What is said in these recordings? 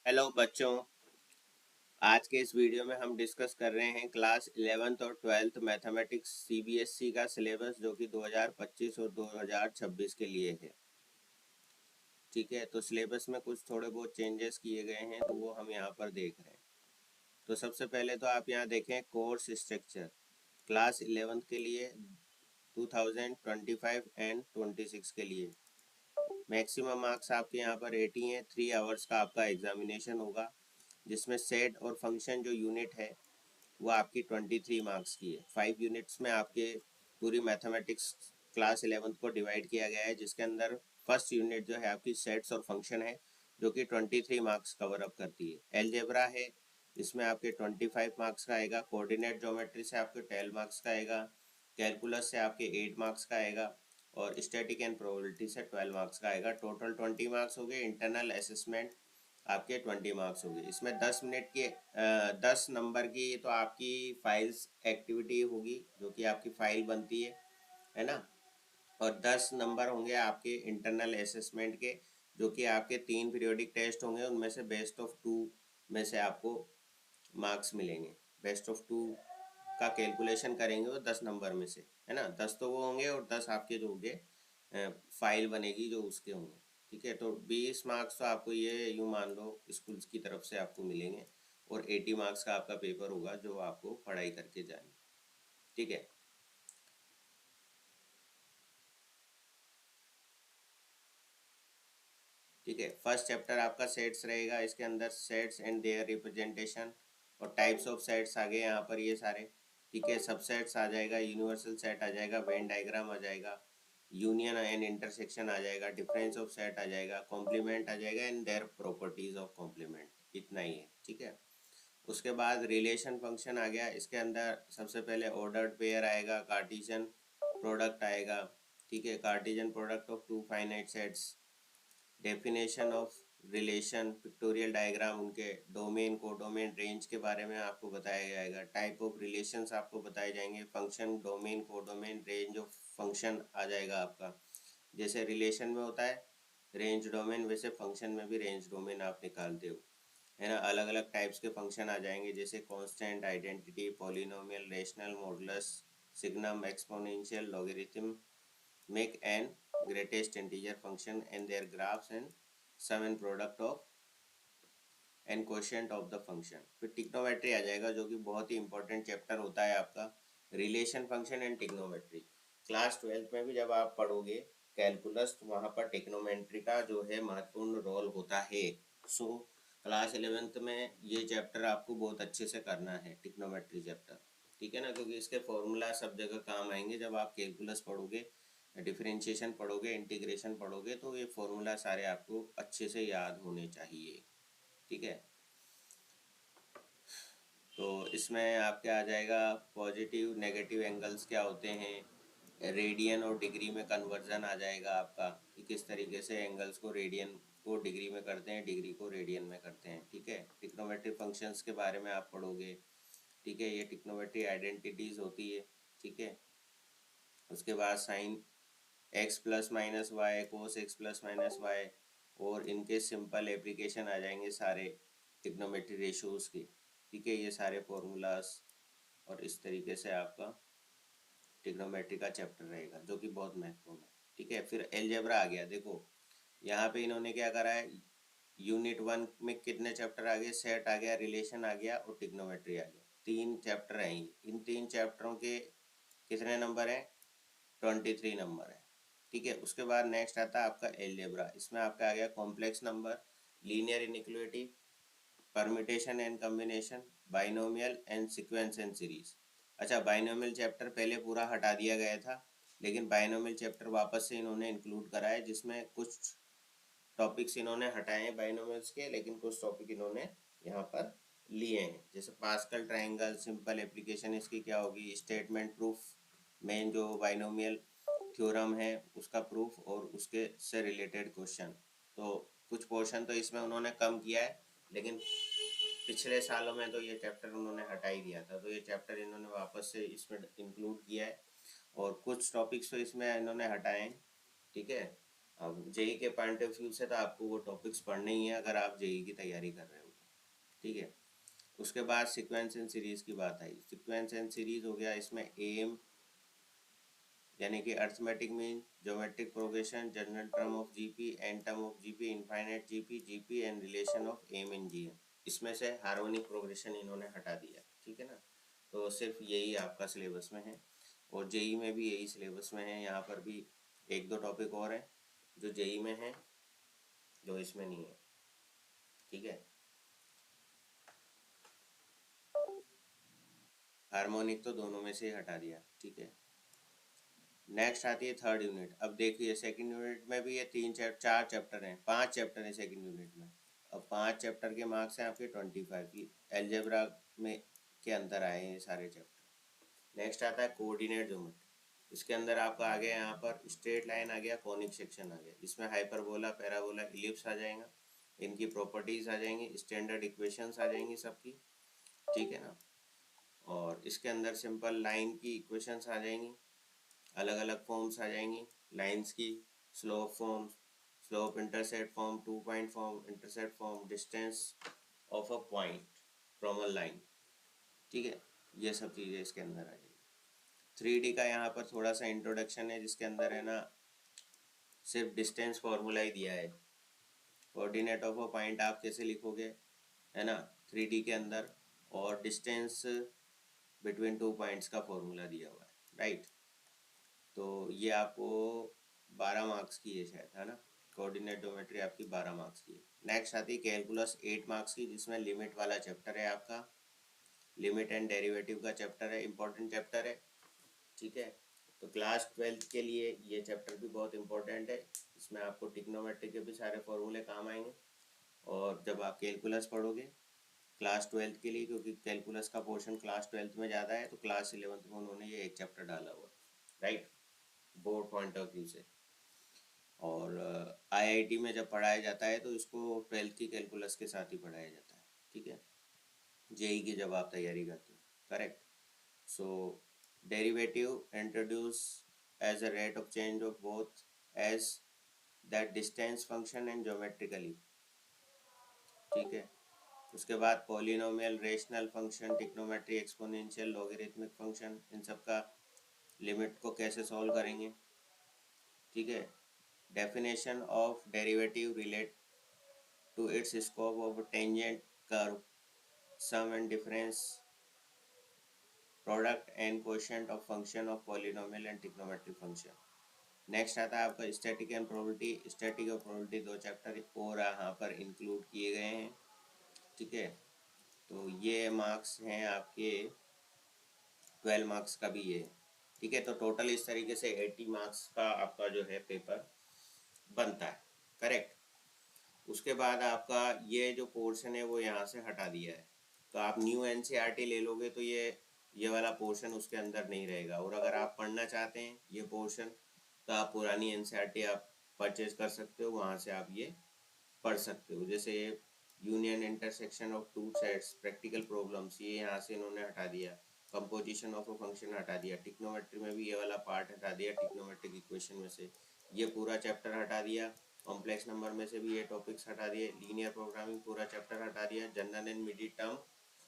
Hello बच्चों। आज के इस वीडियो में हम डिस्कस कर रहे हैं क्लास 11th और 12th मैथमेटिक्स सीबीएसई का सिलेबस जो कि 2025 और 2026 के लिए है। ठीक है, तो सिलेबस में कुछ थोड़े बहुत चेंजेस किए गए हैं तो वो हम यहाँ पर देख रहे हैं। तो सबसे पहले तो आप यहाँ देखें कोर्स स्ट्रक्चर क्लास 11th के लिए 2025 एंड 26 के लिए मैक्सिमम मार्क्स आपके यहाँ पर 80 हैं। 3 आवर्स का आपका एग्जामिनेशन होगा जिसमें सेट और फंक्शन जो यूनिट है वो आपकी 23 मार्क्स की है। 5 यूनिट्स में आपके पूरी मैथमेटिक्स क्लास 11th को डिवाइड किया गया है, जिसके अंदर फर्स्ट यूनिट जो है आपकी सेट्स और फंक्शन है जो कि 23 मार्क्स कवर अप करती है। एलजेब्रा है, इसमें आपके 25 मार्क्स का आएगा। कोऑर्डिनेट ज्योमेट्री से आपके 12 मार्क्स का आएगा। कैलकुलस से आपके 8 मार्क्स का आएगा और स्टैटिक एंड प्रोबेबिलिटी से 12 मार्क्स का आएगा। टोटल 20 मार्क्स हो गए। इंटरनल असेसमेंट आपके 20 मार्क्स हो गए। इसमें 10 मिनट की 10 नंबर की तो आपकी फाइल्स एक्टिविटी होगी जो कि आपकी फाइल बनती है ना। और 10 नंबर होंगे आपके इंटरनल असेसमेंट के जो कि आपके 3 पीरियोडिक टेस्ट होंगे, उनमें से बेस्ट ऑफ 2 में से आपको मार्क्स मिलेंगे। बेस्ट ऑफ 2 का कैलकुलेशन करेंगे वो 10 नंबर में से, है ना। 10 तो वो होंगे और 10 आपके जो होंगे फाइल बनेगी जो उसके होंगे। ठीक है, तो 20 मार्क्स तो आपको ये यूँ मान लो स्कूल्स की तरफ से आपको मिलेंगे और 80 मार्क्स का आपका पेपर होगा जो आपको पढ़ाई करके जानी। ठीक है, ठीक है। फर्स्ट चैप्टर आपका सेट्स रहेगा। इसके अंदर सेट्स एंड देयर रिप्रेजेंटेशन और टाइप्स ऑफ सेट्स आ गए यहाँ पर ये सारे। ठीक है, सबसेट्स आ जाएगा, यूनिवर्सल सेट आ जाएगा, वेन डायग्राम आ जाएगा, यूनियन एंड इंटरसेक्शन आ जाएगा, डिफरेंस ऑफ सेट आ जाएगा, कॉम्प्लीमेंट आ जाएगा and their properties of complement. इतना ही है। ठीक है, उसके बाद रिलेशन फंक्शन आ गया। इसके अंदर सबसे पहले ऑर्डर्ड पेयर आएगा, कार्टिजन प्रोडक्ट आएगा। ठीक है, cartesian product of two finite sets, definition of relation, pictorial diagram, उनके डोमेन को डोमेन रेंज के बारे में आपको बताया जाएगा। टाइप ऑफ रिलेशंस आपको बताए जाएंगे। फंक्शन डोमेन को डोमेन रेंज ऑफ फंक्शन आ जाएगा आपका। जैसे रिलेशन में होता है रेंज डोमेन, वैसे फंक्शन में भी रेंज डोमेन आप निकालते हो, है ना। अलग अलग टाइप्स के फंक्शन आ जाएंगे जैसे constant, identity, polynomial, rational, modulus, signum, exponential, logarithm, make n greatest integer function and their graphs and sum and product of and quotient of the function। फिर टिग्नोमेट्री आ जाएगा जो कि बहुत ही इंपॉर्टेंट चैप्टर होता है आपका, relation function and trigonometry. Class 12th में भी जब आप पढ़ोगे कैलकुलस तो वहाँ पर टिग्नोमेट्री का जो है महत्वपूर्ण रोल होता है। सो क्लास 11th में ये चैप्टर आपको बहुत अच्छे से करना है, टिग्नोमेट्री चैप्टर। ठीक है ना, क्योंकि इसके फॉर्मूला सब जगह काम आएंगे। जब आप कैलकुलस पढ़ोगे, डिफरेंशिएशन पढ़ोगे, इंटीग्रेशन पढ़ोगे तो ये फॉर्मूला सारे आपको अच्छे से याद होने चाहिए। ठीक है, तो इसमें आपके आ जाएगा पॉजिटिव नेगेटिव एंगल्स क्या होते हैं, रेडियन और डिग्री में कन्वर्जन आ जाएगा आपका कि किस तरीके से एंगल्स को रेडियन को डिग्री में करते हैं, डिग्री को रेडियन में करते हैं। ठीक है, ट्रिग्नोमेट्रिक फंक्शंस के बारे में आप पढ़ोगे। ठीक है, ये ट्रिग्नोमेट्री आइडेंटिटीज़ होती है। ठीक है, उसके बाद sine x plus minus y, cos x plus minus y और इनके सिंपल एप्लीकेशन आ जाएंगे सारे ट्रिग्नोमेट्री रेशोज़ के। ठीक है, ये सारे फॉर्मूलाज और इस तरीके से आपका ट्रिग्नोमेट्री का चैप्टर रहेगा जो कि बहुत महत्वपूर्ण है। ठीक है, फिर एलजेब्रा आ गया। देखो यहाँ पे इन्होंने क्या करा है, यूनिट 1 में कितने चैप्टर आ गए, सेट आ गया, रिलेशन आ गया और ट्रिग्नोमेट्री आ गया। 3 चैप्टर हैं। इन 3 चैप्टरों के कितने नंबर हैं, 23 नंबर है। ठीक है, उसके बाद नेक्स्ट आता है आपका एलजेब्रा। इसमें आपका आ गया complex number, linear inequality, permutation and combination, binomial and sequence and series. अच्छा, बाइनोमियल चैप्टर पहले पूरा हटा दिया गया था, लेकिन बाइनोमियल चैप्टर वापस से इन्होंने इंक्लूड करा है जिसमें कुछ टॉपिक्स इन्होंने हटाए हैं बाइनोमियल्स के, लेकिन कुछ टॉपिक इन्होंने यहाँ पर लिए हैं। जैसे पास्कल ट्राइंगल, सिंपल एप्लीकेशन इसकी क्या होगी, स्टेटमेंट प्रूफ, मेन जो बाइनोमियल थ्योरम है उसका प्रूफ और उसके से रिलेटेड क्वेश्चन। तो कुछ पोर्शन तो इसमें उन्होंने कम किया है, लेकिन पिछले सालों में तो ये चैप्टर उन्होंने हटा ही दिया था, तो ये चैप्टर इन्होंने वापस से इसमें इंक्लूड किया है और कुछ टॉपिक्स तो इसमें इन्होंने हटाए हैं। ठीक है, अब जेई के पॉइंट ऑफ व्यू से तो आपको वो टॉपिक्स पढ़ने ही है अगर आप जेई की तैयारी कर रहे हो तो, ठीक है। उसके बाद सीक्वेंस एंड सीरीज की बात आई। सीक्वेंस एंड सीरीज हो गया, इसमें एम यानी कि arithmetic mean, geometric progression, general term of GP, nth term of GP, infinite GP, GP and relation of AM and GM. इसमें से हार्मोनिक प्रोग्रेशन इन्होंने हटा दिया, ठीक है ना। तो सिर्फ यही आपका सिलेबस में है, और जेई में भी यही सिलेबस में है। यहाँ पर भी एक दो टॉपिक और हैं जो जेई में है, जो इसमें नहीं है, ठीक है। हार्मोनिक तो दोनों में से ही हटा दिया, ठीक है। नेक्स्ट आती है थर्ड यूनिट। अब देखिए सेकंड यूनिट में भी ये चार चैप्टर हैं, 5 चैप्टर हैं सेकंड यूनिट में। अब 5 चैप्टर के मार्क्स हैं आपके 25 की। एलजेब्रा में के अंदर आए हैं ये सारे चैप्टर। नेक्स्ट आता है कोऑर्डिनेट ज्योमेट्री। इसके अंदर आपका आ गया यहाँ पर स्ट्रेट लाइन आ गया, कॉनिक सेक्शन आ गया, इसमें हाइपरबोला, पैराबोला, इलिप्स आ जाएगा, इनकी प्रॉपर्टीज आ जाएंगी, स्टैंडर्ड इक्वेशंस आ जाएंगी सबकी, ठीक है ना। और इसके अंदर सिंपल लाइन की इक्वेशंस आ जाएंगी, अलग अलग फॉर्म्स आ जाएंगी लाइंस की, slope form, slope intercept form, 2 point form, intercept form, distance of a point from a line, ठीक है। ये सब चीज़ें इसके अंदर आ जाएगी। 3D का यहाँ पर थोड़ा सा इंट्रोडक्शन है, जिसके अंदर है ना सिर्फ डिस्टेंस फार्मूला ही दिया है। कोऑर्डिनेट ऑफ अ पॉइंट आप कैसे लिखोगे, है ना, 3D के अंदर, और डिस्टेंस बिटवीन 2 पॉइंट्स का फॉर्मूला दिया हुआ है, राइट। तो ये आपको 12 मार्क्स की है शायद, है ना। कोऑर्डिनेट ज्योमेट्री आपकी 12 मार्क्स की है। नेक्स्ट आती है कैलकुलस 8 मार्क्स की, जिसमें लिमिट वाला चैप्टर है आपका, लिमिट एंड डेरिवेटिव का चैप्टर है, इंपॉर्टेंट चैप्टर है, ठीक है। तो क्लास 12th के लिए ये चैप्टर भी बहुत इंपॉर्टेंट है। इसमें आपको ट्रिग्नोमेट्री के भी सारे फॉर्मूले काम आएंगे, और जब आप कैलकुलस पढ़ोगे क्लास 12th के लिए, क्योंकि कैलकुलस का पोर्शन क्लास 12th में ज़्यादा है, तो क्लास 11th में उन्होंने ये एक चैप्टर डाला हुआ, right, board point of view से। और आईआईटी में जब पढ़ाया जाता है तो इसको 12th की कैलकुलस के साथ ही पढ़ाया जाता है, ठीक है, जेई की जब आप तैयारी करते हो, correct. So derivative introduce as a rate of change of both as that distance function and geometrically, ठीक है। उसके बाद polynomial, rational function, trigonometry, exponential, logarithmic function, इन सब का लिमिट को कैसे सॉल्व करेंगे, ठीक है। Definition of derivative relate to its scope of tangent curve, sum and difference, product and quotient of function of polynomial and trigonometric function। Next आता है आपका स्टैटिक एंड प्रोबेबिलिटी। स्टैटिक और प्रोबेबिलिटी 2 चैप्टर और यहाँ पर इंक्लूड किए गए हैं, ठीक है। तो ये मार्क्स हैं आपके 12 मार्क्स का भी ये, ठीक है। तो टोटल इस तरीके से 80 मार्क्स का आपका जो है पेपर बनता है, करेक्ट। उसके बाद आपका ये जो पोर्शन है वो यहाँ से हटा दिया है, तो आप न्यू एनसीईआरटी ले लोगे तो ये वाला पोर्शन उसके अंदर नहीं रहेगा। और अगर आप पढ़ना चाहते हैं ये पोर्शन, तो आप पुरानी एनसीईआरटी आप परचेज कर सकते हो, वहाँ से आप ये पढ़ सकते हो। जैसे union intersection of two sets, practical problems, ये यहाँ से इन्होंने हटा दिया। कंपोजिशन ऑफ अ फंक्शन हटा दिया। ट्रिग्नोमेट्री में भी ये वाला पार्ट हटा दिया, ट्रिग्नोमेट्रिक इक्वेशन में से ये पूरा चैप्टर हटा दिया। कॉम्प्लेक्स नंबर में से भी ये टॉपिक्स हटा दिए। लीनियर प्रोग्रामिंग पूरा चैप्टर हटा दिया। जनरल एंड मिडिल टर्म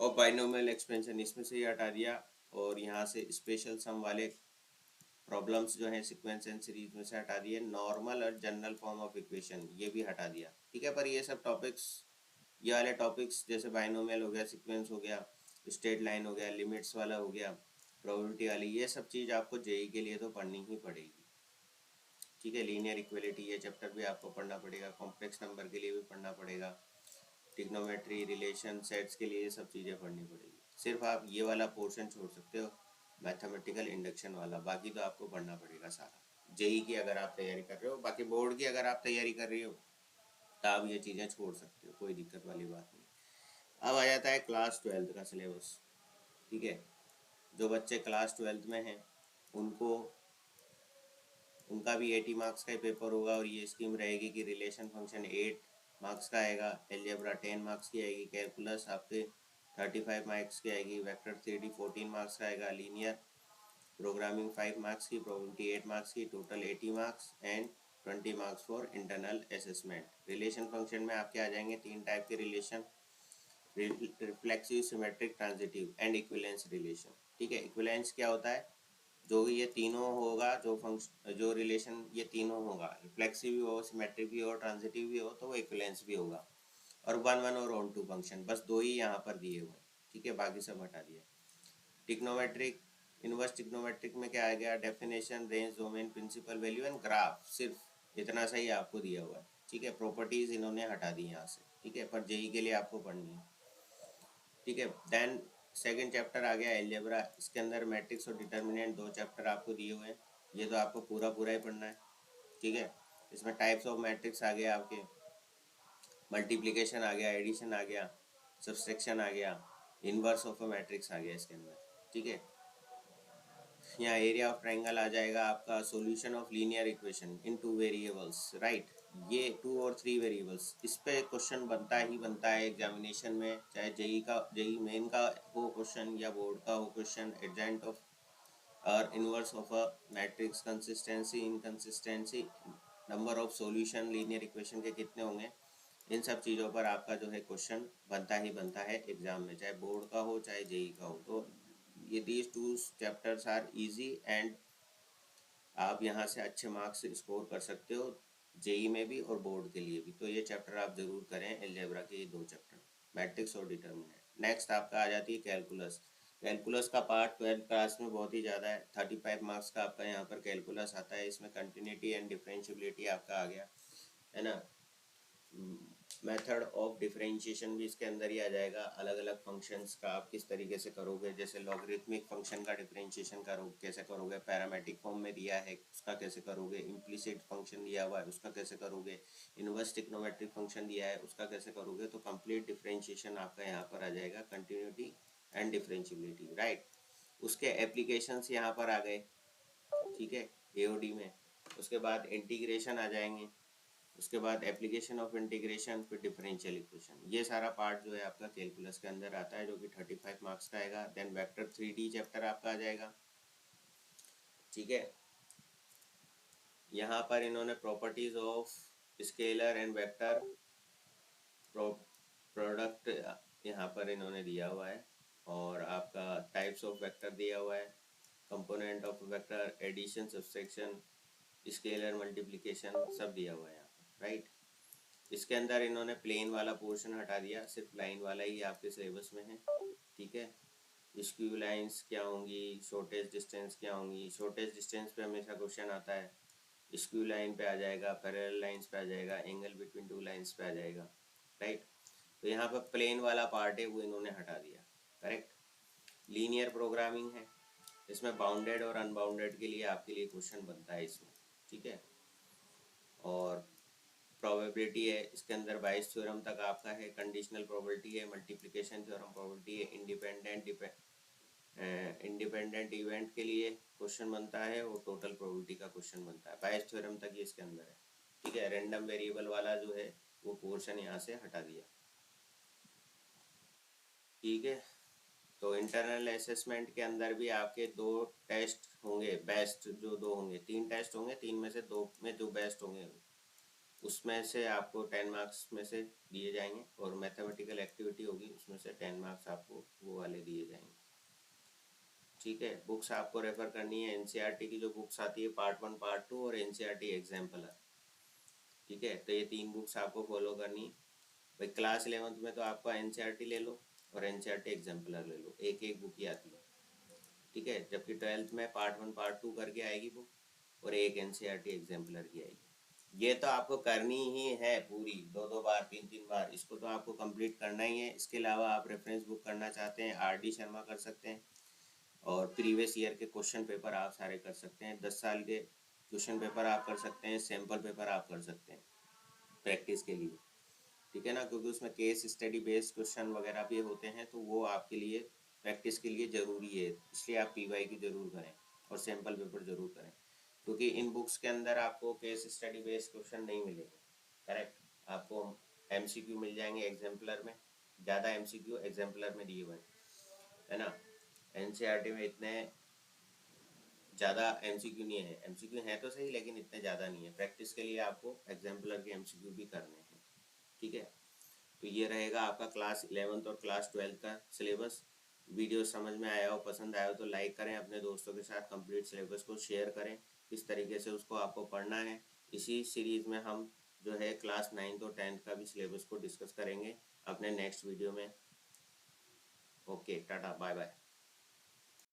और बाइनोमियल एक्सपेंशन इसमें से ही हटा दिया। और यहाँ से स्पेशल सम वाले प्रॉब्लम्स जो है सीक्वेंस एंड सीरीज में से हटा दिए। नॉर्मल और जनरल फॉर्म ऑफ इक्वेशन ये भी हटा दिया, ठीक है। पर ये सब टॉपिक्स, ये वाले टॉपिक्स जैसे बाइनोमियल हो गया, सीक्वेंस हो गया, स्ट्रेट लाइन हो गया, लिमिट्स वाला हो गया, प्रोबेबिलिटी वाली, ये सब चीज़ आपको जेई के लिए तो पढ़नी ही पड़ेगी, ठीक है। लीनियर इक्वलिटी ये चैप्टर भी आपको पढ़ना पड़ेगा। कॉम्प्लेक्स नंबर के लिए भी पढ़ना पड़ेगा। ट्रिग्नोमेट्री, रिलेशन, सेट्स के लिए ये सब चीज़ें पढ़नी पड़ेगी। सिर्फ आप ये वाला पोर्शन छोड़ सकते हो, मैथमेटिकल इंडक्शन वाला, बाकी तो आपको पढ़ना पड़ेगा सारा जेई की अगर आप तैयारी कर रहे हो। बाकी बोर्ड की अगर आप तैयारी कर रही हो तो आप ये चीज़ें छोड़ सकते हो, कोई दिक्कत वाली बात नहीं। अब आ जाता है क्लास 12th का सिलेबस, ठीक है। जो बच्चे क्लास 12th में हैं उनको, उनका भी 80 मार्क्स का ही पेपर होगा। और ये स्कीम रहेगी कि रिलेशन फंक्शन 8 मार्क्स का आएगा, एलजेब्रा 10 मार्क्स की आएगी, कैलकुलस आपके 35 मार्क्स की आएगी, वेक्टर 3D 14 मार्क्स का आएगा, लीनियर प्रोग्रामिंग 5 मार्क्स की, प्रोबेबिलिटी 8 मार्क्स की, total 80 marks, and 20 marks for internal assessment. Relation function में आपके आ जाएंगे 3 टाइप के relation, reflexive, symmetric, transitive and equivalence relation. ठीक है, इक्विवेलेंस क्या होता है, जो ये तीनों होगा, जो फंक्शन जो रिलेशन ये तीनों होगा, रिफ्लेक्सिव भी हो, सिमेट्रिक भी हो, ट्रांजिटिव भी हो, तो वो इक्विवेलेंस भी होगा। और 1 1 और ऑन टू फंक्शन, बस 2 ही यहाँ पर दिए हुए हैं। ठीक है, बाकी सब हटा दिया। टिग्नोमेट्रिक, इनवर्स टिग्नोमेट्रिक में क्या आ गया, definition, range, domain, principal value and graph, सिर्फ इतना सा ही आपको दिया हुआ है। ठीक है, प्रॉपर्टीज इन्होंने हटा दी यहाँ से। ठीक है, पर जेई के लिए आपको पढ़नी है। ठीक है, देन सेकंड चैप्टर आ गया एलजेब्रा। इसके अंदर मैट्रिक्स और डिटर्मिनेंट 2 चैप्टर आपको दिए हुए हैं। ये तो आपको पूरा पूरा ही पढ़ना है। ठीक है, इसमें टाइप्स ऑफ मैट्रिक्स आ गया, आपके मल्टीप्लिकेशन आ गया, एडिशन आ गया, सब्सट्रैक्शन आ गया, इनवर्स ऑफ अ मैट्रिक्स आ गया इसके अंदर। ठीक है, यहाँ एरिया ऑफ ट्राइंगल आ जाएगा आपका, solution of linear equation in 2 variables, right. ये 2 और 3 वेरिएबल्स, इस पे क्वेश्चन बनता ही बनता है एग्जामिनेशन में, चाहे जेई मेन का हो क्वेश्चन या बोर्ड का हो क्वेश्चन। एडजेंट ऑफ और inverse of a matrix, consistency, inconsistency, number of solution linear equation के कितने होंगे, इन सब चीज़ों पर आपका जो है क्वेश्चन बनता ही बनता है एग्जाम में, चाहे बोर्ड का हो चाहे जेई का हो। तो ये these 2 chapters are easy and आप यहाँ से अच्छे मार्क्स स्कोर कर सकते हो, जेई में भी और बोर्ड के लिए भी। तो ये चैप्टर आप जरूर करें, अलजेब्रा के ये 2 चैप्टर, मैट्रिक्स और डिटर्मिनेंट। नेक्स्ट आपका आ जाती है कैलकुलस। कैलकुलस का पार्ट 12th क्लास में बहुत ही ज़्यादा है, 35 मार्क्स का आपका यहाँ पर कैलकुलस आता है। इसमें कंटिन्यूटी एंड डिफरेंशियबिलिटी आपका आ गया है ना, मेथड ऑफ डिफरेंशिएशन भी इसके अंदर ही आ जाएगा। अलग अलग फंक्शंस का आप किस तरीके से करोगे, जैसे लॉगरिथमिक फंक्शन का डिफरेंशिएशन कैसे करोगे, पैरामेट्रिक फॉर्म में दिया है उसका कैसे करोगे, इम्प्लिसिट फंक्शन दिया हुआ है उसका कैसे करोगे, इनवर्स ट्रिग्नोमेट्रिक फंक्शन दिया है उसका कैसे करोगे। तो कंप्लीट डिफरेंशिएशन आपका यहाँ पर आ जाएगा, कंटिन्यूटी एंड डिफरेंशियबिलिटी, राइट। उसके एप्लीकेशंस यहाँ पर आ गए। ठीक है, एओडी में। उसके बाद इंटीग्रेशन आ जाएंगे, उसके बाद एप्लीकेशन ऑफ इंटीग्रेशन, फिर डिफरेंशियल इक्वेशन। ये सारा पार्ट जो है आपका कैलकुलस के अंदर आता है, जो कि 35 मार्क्स का आएगा। देन वेक्टर 3D चैप्टर आपका आ जाएगा। ठीक है, यहाँ पर इन्होंने properties of scalar and vector product यहाँ पर इन्होंने दिया हुआ है, और आपका टाइप्स ऑफ वेक्टर दिया हुआ है, component of vector, addition, subtraction, scalar multiplication, सब दिया हुआ है यहाँ पर, राइट। इसके अंदर इन्होंने प्लेन वाला पोर्शन हटा दिया, सिर्फ लाइन वाला ही आपके सिलेबस में है। ठीक है, स्क्यू लाइंस क्या होंगी, शॉर्टेज डिस्टेंस क्या होंगी। शॉर्टेज डिस्टेंस पे हमेशा क्वेश्चन आता है, स्क्यू लाइन पे आ जाएगा, पैरेलल लाइंस पे आ जाएगा, एंगल बिटवीन 2 लाइंस पे आ जाएगा, राइट। तो यहाँ पर प्लेन वाला पार्ट है वो इन्होंने हटा दिया, करेक्ट। लीनियर प्रोग्रामिंग है, इसमें बाउंडेड और अनबाउंडेड के लिए आपके लिए क्वेश्चन बनता है इसमें। ठीक है, और प्रोबेबिलिटी है, इसके अंदर 22 थ्योरम तक आपका है। कंडीशनल प्रोबेबिलिटी है, मल्टीप्लिकेशन थ्योरम प्रोबेबिलिटी है, इंडिपेंडेंट इवेंट के लिए क्वेश्चन बनता है, और टोटल प्रोबेबिलिटी का क्वेश्चन बनता है। 22 थ्योरम तक ये इसके अंदर है। ठीक है, रैंडम वेरिएबल वाला जो है वो पोर्शन यहाँ से हटा दिया। ठीक है, तो इंटरनल असेसमेंट के अंदर भी आपके 2 टेस्ट होंगे, बेस्ट जो 2 होंगे, 3 टेस्ट होंगे, 3 में से 2 में जो बेस्ट होंगे उसमें से आपको 10 मार्क्स में से दिए जाएंगे, और मैथमेटिकल एक्टिविटी होगी उसमें से 10 मार्क्स आपको वो वाले दिए जाएंगे। ठीक है, बुक्स आपको रेफर करनी है, एनसीईआरटी की जो बुक्स आती है पार्ट 1 पार्ट 2 और एनसीईआरटी एग्जाम्पलर। ठीक है, तो ये 3 बुक्स आपको फॉलो करनी है भाई। क्लास 11th में तो आपका एनसीईआरटी ले लो और एनसीईआरटी एग्जाम्पलर ले लो, एक एक बुक ही आती है। ठीक है, जबकि 12th में पार्ट 1 पार्ट 2 करके आएगी बुक, और एक एनसीईआरटी एग्जाम्पलर की आएगी। ये तो आपको करनी ही है पूरी, 2 बार 3 बार, इसको तो आपको कंप्लीट करना ही है। इसके अलावा आप रेफरेंस बुक करना चाहते हैं, आरडी शर्मा कर सकते हैं, और प्रीवियस ईयर के क्वेश्चन पेपर आप सारे कर सकते हैं। 10 साल के क्वेश्चन पेपर आप कर सकते हैं, सैम्पल पेपर आप कर सकते हैं प्रैक्टिस के लिए। ठीक है ना, क्योंकि उसमें केस स्टडी बेस्ड क्वेश्चन वगैरह भी होते हैं, तो वो आपके लिए प्रैक्टिस के लिए ज़रूरी है। इसलिए आप पीवाई की ज़रूर करें और सैम्पल पेपर ज़रूर करें, क्योंकि इन बुक्स के अंदर आपको केस स्टडी बेस्ड क्वेश्चन नहीं मिलेंगे, करेक्ट। आपको एमसीक्यू मिल जाएंगे एग्जाम्पलर में, ज़्यादा एमसीक्यू एग्जाम्पलर में दिए हुए हैं, है ना। एनसीईआरटी में इतने ज़्यादा एमसीक्यू नहीं है, एमसीक्यू है तो सही लेकिन इतने ज़्यादा नहीं है। प्रैक्टिस के लिए आपको एग्जाम्पलर के एमसीक्यू भी करने हैं, ठीक है। तो ये रहेगा आपका क्लास 11th और क्लास 12th का सिलेबस। वीडियो समझ में आया हो, पसंद आया हो तो लाइक करें, अपने दोस्तों के साथ कंप्लीट सिलेबस को शेयर करें, किस तरीके से उसको आपको पढ़ना है। इसी सीरीज़ में हम जो है क्लास 9th और 10th का भी सिलेबस को डिस्कस करेंगे अपने नेक्स्ट वीडियो में। Okay, tata, bye bye.